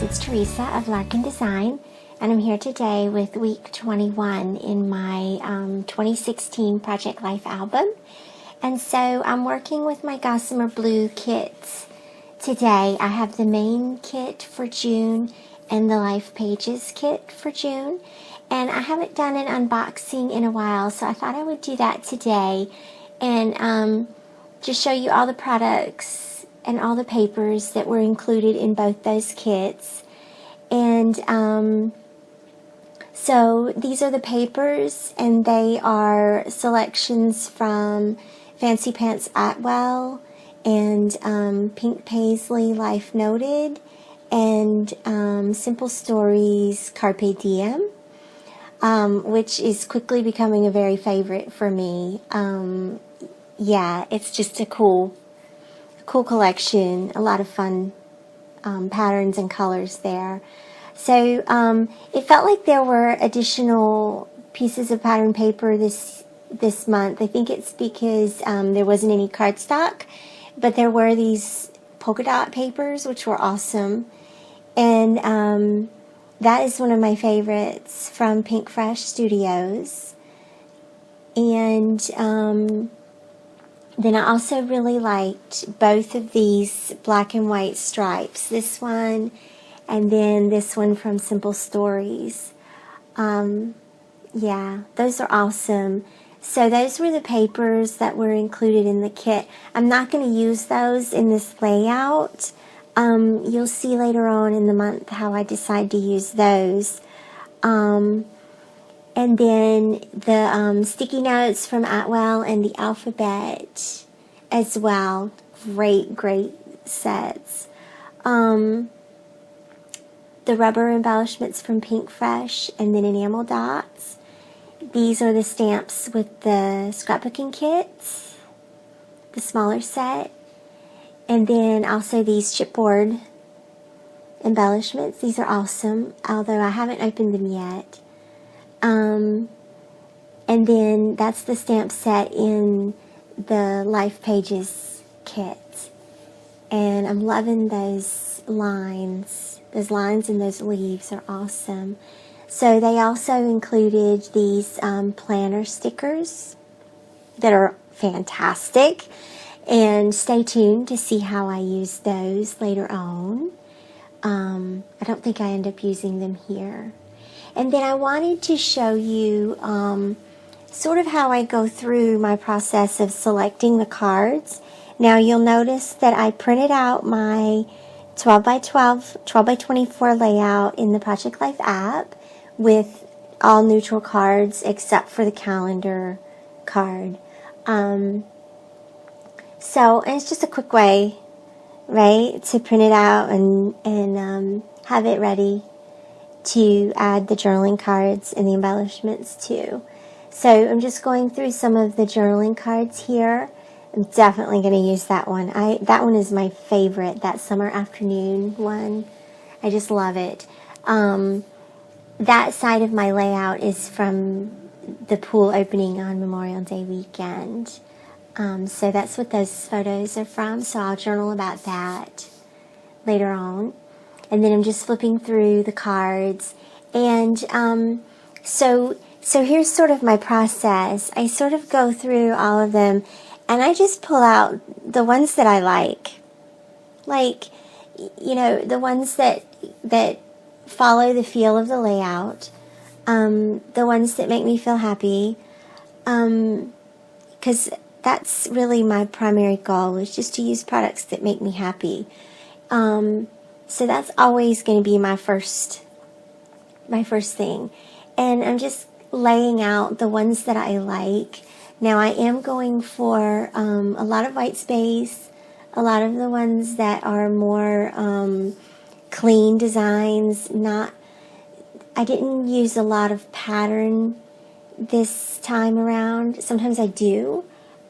it's Theresa of Larkin Design, and I'm here today with week 21 in my 2016 Project Life album. And so I'm working with my Gossamer Blue kits today. I have the main kit for June and the Life Pages kit for June, and I haven't done an unboxing in a while, so I thought I would do that today and just show you all the products and all the papers that were included in both those kits. And so these are the papers, and they are selections from Fancy Pants Atterwell and Pink Paisley Life Noted and Simple Stories Carpe Diem, which is quickly becoming a very favorite for me. Yeah, it's just a cool collection, a lot of fun patterns and colors there. So it felt like there were additional pieces of pattern paper this month. I think it's because there wasn't any cardstock, but there were these polka dot papers, which were awesome. And that is one of my favorites from Pinkfresh Studios. And then I also really liked both of these black and white stripes. This one and then this one from Simple Stories. Yeah, those are awesome. So those were the papers that were included in the kit. I'm not going to use those in this layout. You'll see later on in the month how I decide to use those. And then the sticky notes from Atwell and the alphabet as well. Great sets. The rubber embellishments from Pinkfresh and then enamel dots. These are the stamps with the scrapbooking kits, the smaller set. And then also these chipboard embellishments. These are awesome, although I haven't opened them yet. And then that's the stamp set in the Life Pages kit. And I'm loving those lines. Those lines and those leaves are awesome. So they also included these planner stickers that are fantastic. And stay tuned to see how I use those later on. I don't think I end up using them here. And then I wanted to show you sort of how I go through my process of selecting the cards. Now you'll notice that I printed out my 12 by 24 layout in the Project Life app with all neutral cards except for the calendar card. And it's just a quick way, right, to print it out and have it ready to add the journaling cards and the embellishments too. So I'm just going through some of the journaling cards here. I'm definitely going to use that one. That one is my favorite, that summer afternoon one. I just love it. That side of my layout is from the pool opening on Memorial Day weekend. So that's what those photos are from. So I'll journal about that later on. And then I'm just flipping through the cards. And so here's sort of my process. I sort of go through all of them, and I just pull out the ones that I like. Like, you know, the ones that follow the feel of the layout. The ones that make me feel happy. Because that's really my primary goal, is just to use products that make me happy. So that's always going to be my first thing. And I'm just laying out the ones that I like. Now I am going for a lot of white space, a lot of the ones that are more clean designs. I didn't use a lot of pattern this time around. Sometimes I do.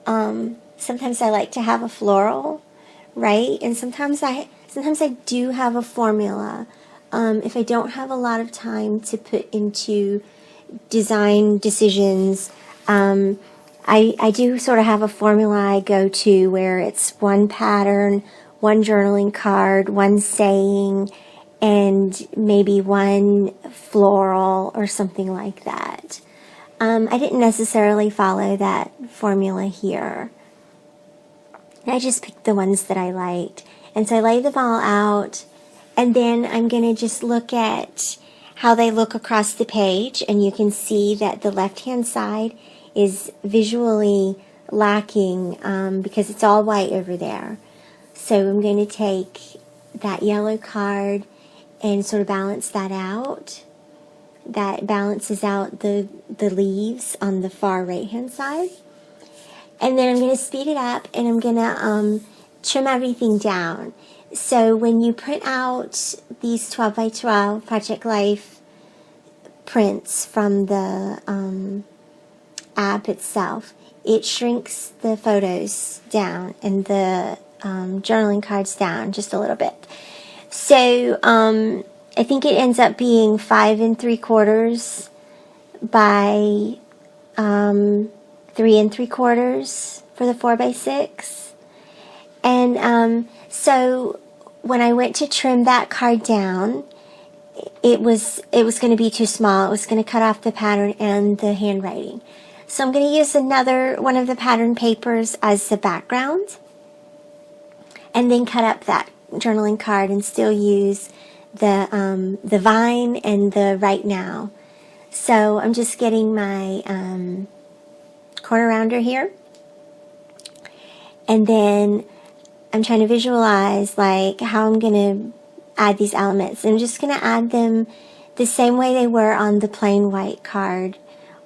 Sometimes I like to have a floral, right? And sometimes I do have a formula. If I don't have a lot of time to put into design decisions, I do sort of have a formula I go to where it's one pattern, one journaling card, one saying, and maybe one floral or something like that. I didn't necessarily follow that formula here. I just picked the ones that I liked. And so I laid them all out, and then I'm going to just look at how they look across the page, and you can see that the left-hand side is visually lacking because it's all white over there. So I'm going to take that yellow card and sort of balance that out. That balances out the leaves on the far right-hand side. And then I'm going to speed it up, and I'm going to trim everything down. So when you print out these 12 by 12 Project Life prints from the app itself, it shrinks the photos down and the journaling cards down just a little bit. So I think it ends up being 5 3/4 by 3 3/4 for the 4 by 6. And so when I went to trim that card down, it was going to be too small. It was going to cut off the pattern and the handwriting. So I'm going to use another one of the pattern papers as the background, and then cut up that journaling card and still use the vine and the right now. So I'm just getting my corner rounder here, and then I'm trying to visualize like how I'm going to add these elements. I'm just going to add them the same way they were on the plain white card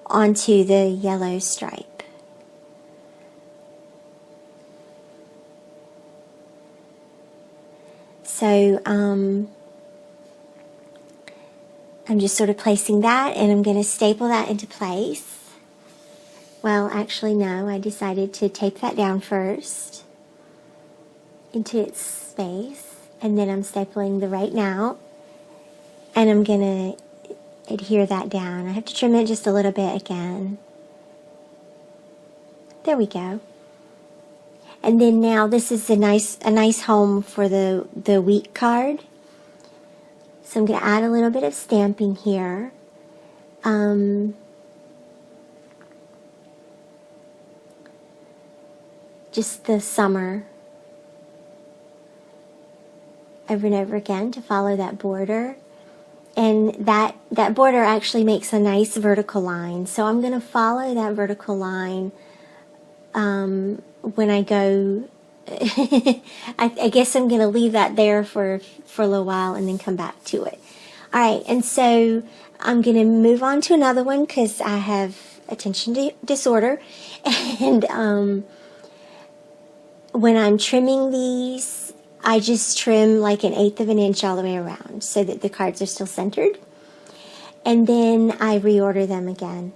onto the yellow stripe. So I'm just sort of placing that, and I'm going to staple that into place. Well, actually, no, I decided to tape that down first into its space, and then I'm stapling the right now, and I'm going to adhere that down. I have to trim it just a little bit again. There we go. And then now this is a nice home for the week card. So I'm going to add a little bit of stamping here. Just the summer over and over again to follow that border. And that border actually makes a nice vertical line. So I'm going to follow that vertical line when I go. I guess I'm going to leave that there for a little while and then come back to it. All right, and so I'm going to move on to another one because I have attention disorder. And when I'm trimming these, I just trim like 1/8 of an inch all the way around so that the cards are still centered. And then I reorder them again.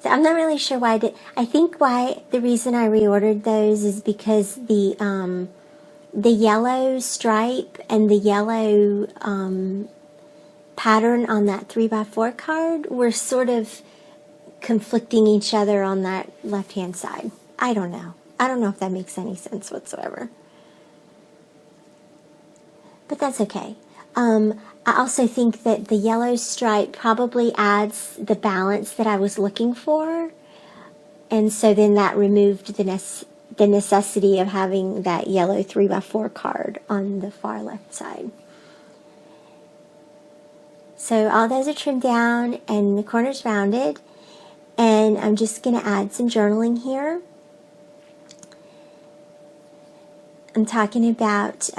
So I'm not really sure why I think the reason I reordered those is because the yellow stripe and the yellow pattern on that 3x4 card were sort of conflicting each other on that left-hand side. I don't know if that makes any sense whatsoever. But that's okay. I also think that the yellow stripe probably adds the balance that I was looking for. And so then that removed the necessity of having that yellow 3x4 card on the far left side. So all those are trimmed down and the corners rounded. And I'm just going to add some journaling here. I'm talking about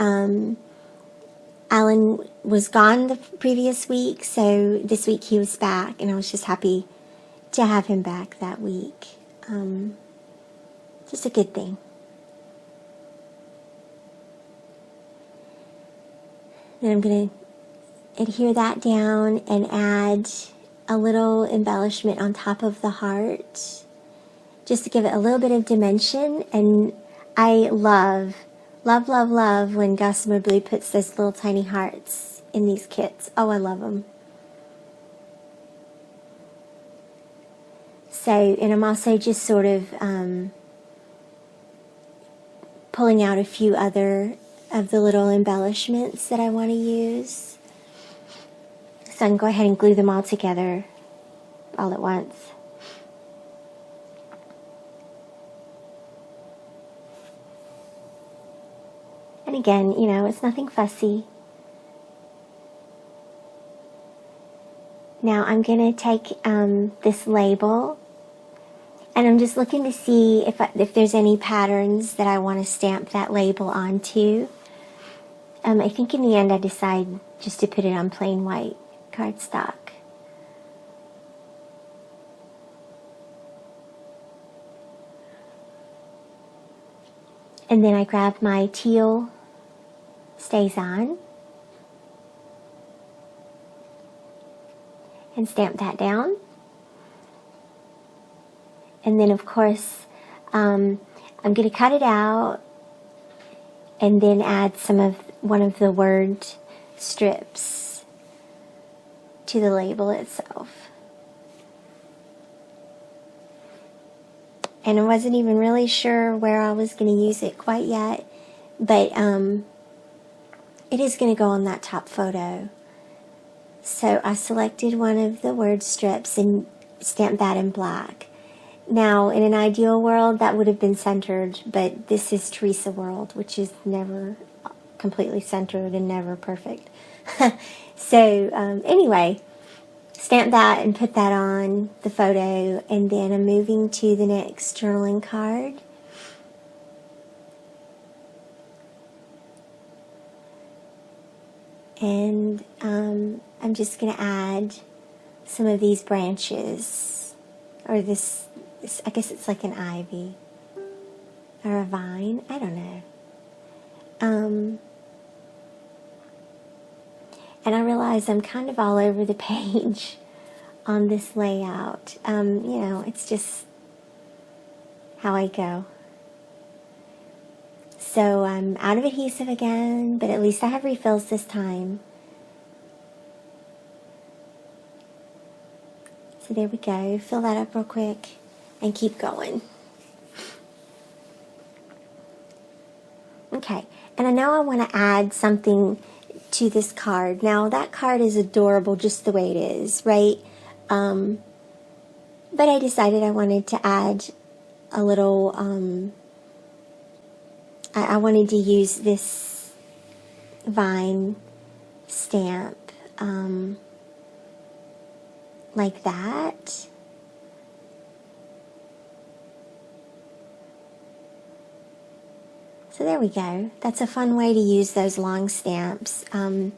Alan was gone the previous week, so this week he was back, and I was just happy to have him back that week. Just a good thing. Then I'm going to adhere that down and add a little embellishment on top of the heart, just to give it a little bit of dimension. And I love when Gossamer Blue puts those little tiny hearts in these kits. Oh, I love them. So, and I'm also just sort of pulling out a few other of the little embellishments that I want to use. So I can go ahead and glue them all together all at once. And again, you know, it's nothing fussy. Now I'm going to take this label, and I'm just looking to see if there's any patterns that I want to stamp that label onto. I think in the end I decide just to put it on plain white cardstock. And then I grab my teal StazOn and stamp that down. And then of course I'm going to cut it out and then add one of the word strips to the label itself. And I wasn't even really sure where I was going to use it quite yet, but it is going to go on that top photo. So I selected one of the word strips and stamped that in black. Now, in an ideal world, that would have been centered, but this is Theresa world, which is never completely centered and never perfect. So anyway, stamp that and put that on the photo, and then I'm moving to the next journaling card. And I'm just going to add some of these branches, or this, I guess it's like an ivy or a vine, I don't know. And I realize I'm kind of all over the page on this layout. You know, it's just how I go. So I'm out of adhesive again, but at least I have refills this time. So there we go. Fill that up real quick and keep going. Okay, and I know I want to add something to this card. Now that card is adorable just the way it is, right? But I decided I wanted to add a little, I wanted to use this vine stamp like that. So there we go. That's a fun way to use those long stamps, to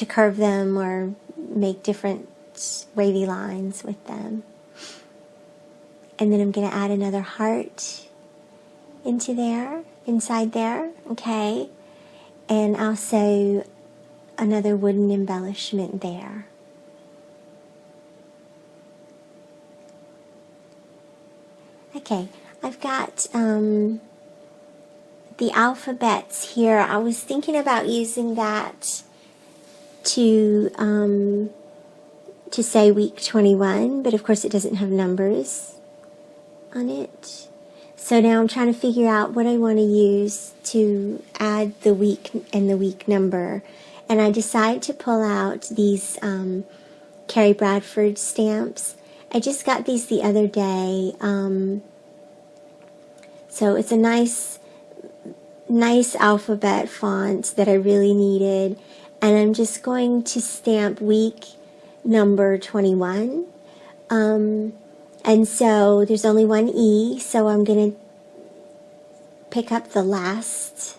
curve them or make different wavy lines with them. And then I'm going to add another heart into there, inside there, okay? And also another wooden embellishment there. Okay, I've got the alphabets here. I was thinking about using that to say week 21, but of course it doesn't have numbers on it. So now I'm trying to figure out what I want to use to add the week and the week number. And I decided to pull out these Carrie Bradford stamps. I just got these the other day. So it's a nice alphabet font that I really needed. And I'm just going to stamp week number 21. And so there's only one E, so I'm going to pick up the last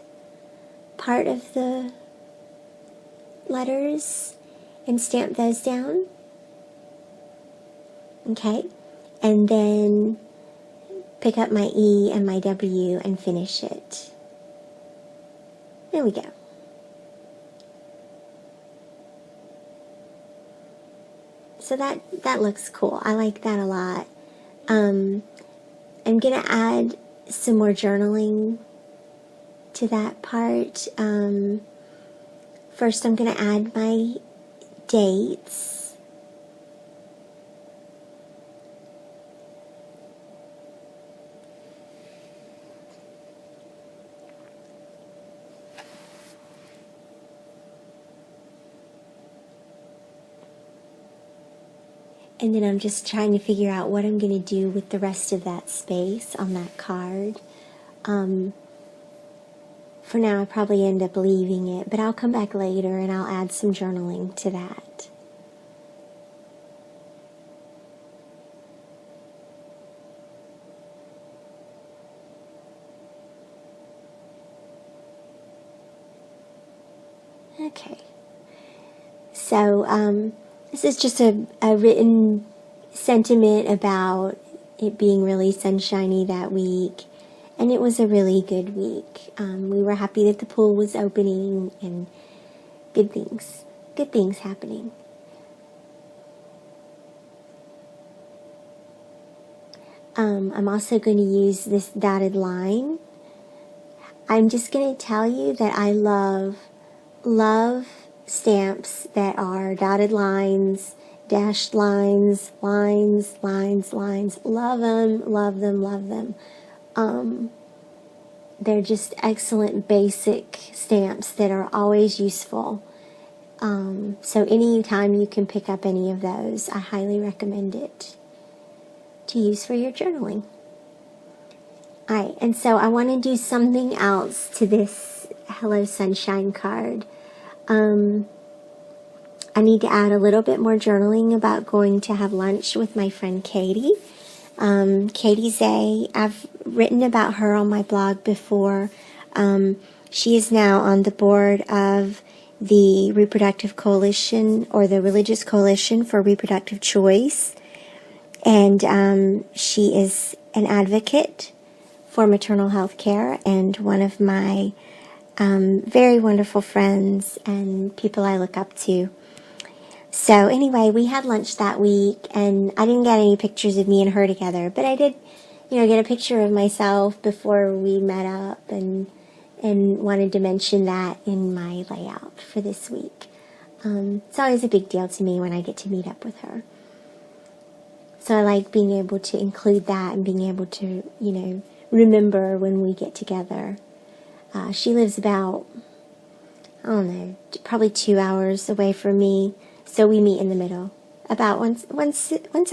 part of the letters and stamp those down. Okay, and then pick up my E and my W and finish it. There we go. So that looks cool. I like that a lot. I'm going to add some more journaling to that part. First, I'm going to add my dates. And then I'm just trying to figure out what I'm going to do with the rest of that space on that card. For now, I'll probably end up leaving it, but I'll come back later and I'll add some journaling to that. Okay. So, this is just a written sentiment about it being really sunshiny that week. And it was a really good week. We were happy that the pool was opening and good things happening. I'm also going to use this dotted line. I'm just going to tell you that I love stamps that are dotted lines, dashed lines, lines. Love them. They're just excellent basic stamps that are always useful. So anytime you can pick up any of those, I highly recommend it to use for your journaling. Alright, and so I want to do something else to this Hello Sunshine card. I need to add a little bit more journaling about going to have lunch with my friend Katie. Katie Zay, I've written about her on my blog before. She is now on the board of the Reproductive Coalition, or the Religious Coalition for Reproductive Choice. And she is an advocate for maternal health care and one of my very wonderful friends and people I look up to. So anyway, we had lunch that week, and I didn't get any pictures of me and her together, but I did, get a picture of myself before we met up, and wanted to mention that in my layout for this week. It's always a big deal to me when I get to meet up with her. So I like being able to include that and being able to, remember when we get together. She lives about, probably 2 hours away from me. So we meet in the middle, about once a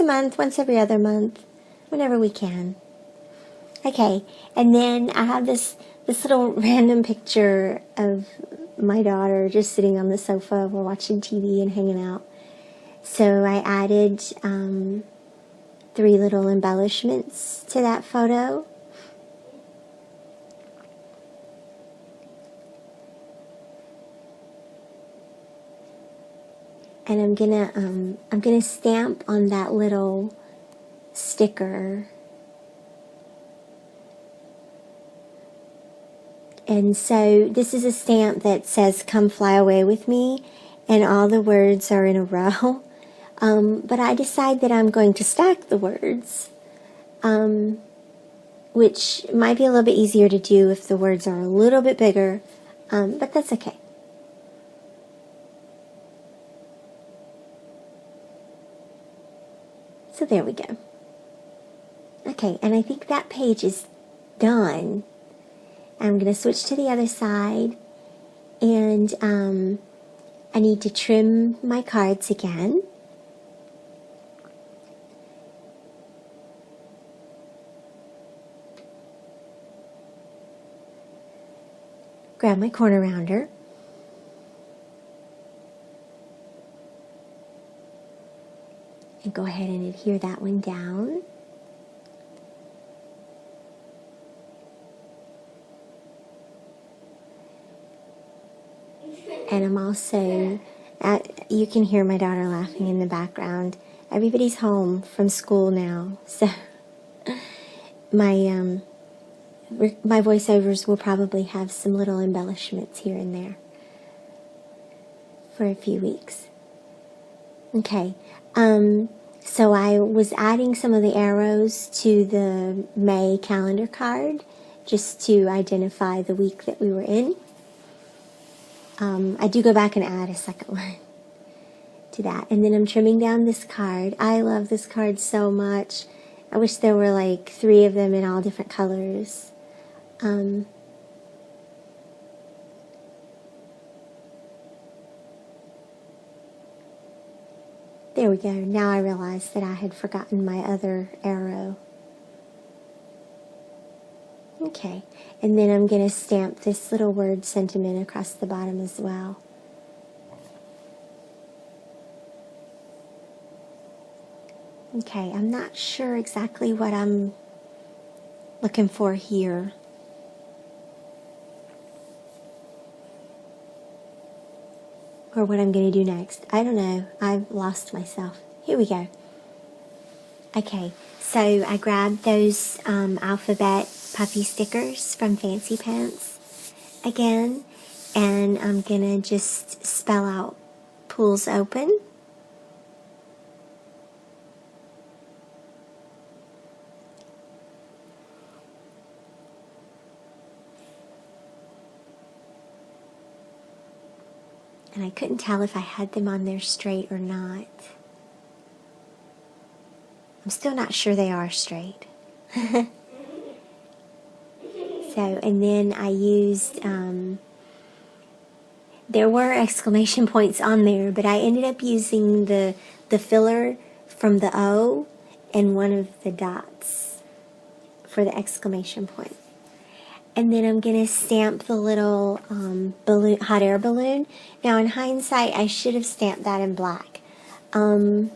month, once every other month, whenever we can. Okay, and then I have this little random picture of my daughter just sitting on the sofa while watching TV and hanging out. So I added 3 little embellishments to that photo. And I'm gonna stamp on that little sticker. And so this is a stamp that says "Come fly away with me," and all the words are in a row. But I decide that I'm going to stack the words, which might be a little bit easier to do if the words are a little bit bigger, but that's okay. So there we go. Okay, and I think that page is done. I'm going to switch to the other side, and I need to trim my cards again. Grab my corner rounder. And go ahead and adhere that one down. And I'm also, you can hear my daughter laughing in the background. Everybody's home from school now, so my voiceovers will probably have some little embellishments here and there for a few weeks. Okay. So I was adding some of the arrows to the May calendar card just to identify the week that we were in. I do go back and add a second one to that. And then I'm trimming down this card. I love this card so much. I wish there were like 3 of them in all different colors. There we go. Now I realize that I had forgotten my other arrow. Okay, and then I'm going to stamp this little word sentiment across the bottom as well. Okay, I'm not sure exactly what I'm looking for here. Or what I'm going to do next. I don't know. I've lost myself. Here we go. Okay, so I grabbed those alphabet puffy stickers from Fancy Pants again, and I'm going to just spell out pools open. And I couldn't tell if I had them on there straight or not. I'm still not sure they are straight. So, and then I used, there were exclamation points on there, but I ended up using the filler from the O and one of the dots for the exclamation point. And then I'm going to stamp the little balloon, hot air balloon. Now, in hindsight, I should have stamped that in black. I'm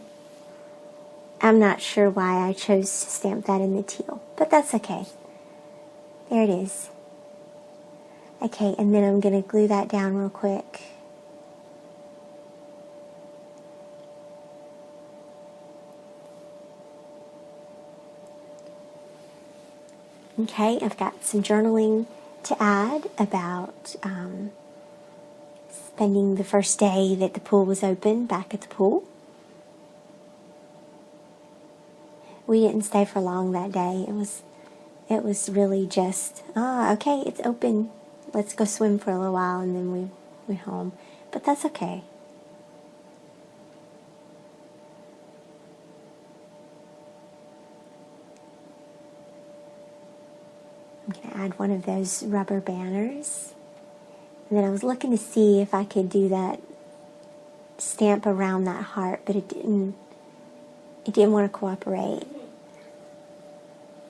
not sure why I chose to stamp that in the teal, but that's okay. There it is. Okay, and then I'm going to glue that down real quick. Okay, I've got some journaling to add about spending the first day that the pool was open back at the pool. We didn't stay for long that day. It was really just, okay, it's open. Let's go swim for a little while, and then we went home. But that's okay. I'm going to add one of those rubber banners. And then I was looking to see if I could do that stamp around that heart, but it didn't want to cooperate.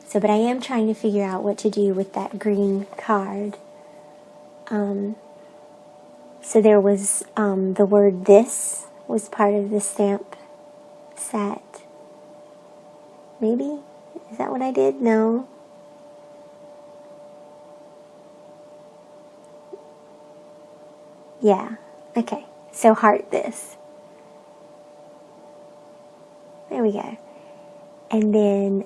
So, but I am trying to figure out what to do with that green card. So there was the word "this" was part of the stamp set. Maybe? Is that what I did? No. Yeah. Okay. So heart this. There we go. And then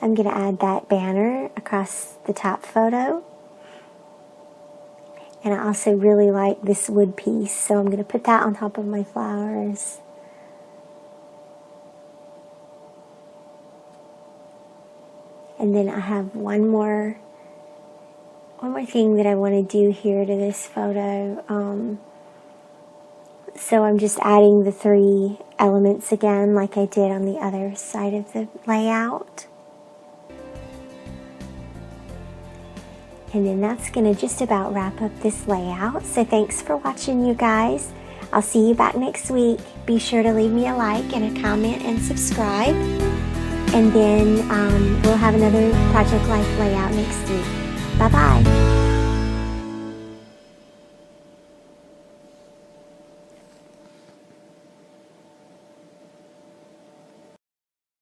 I'm going to add that banner across the top photo. And I also really like this wood piece, so I'm going to put that on top of my flowers. And then I have one more thing that I want to do here to this photo. So I'm just adding the 3 elements again, like I did on the other side of the layout. And then that's going to just about wrap up this layout. So thanks for watching, you guys. I'll see you back next week. Be sure to leave me a like and a comment and subscribe. And then we'll have another Project Life layout next week. Bye-bye.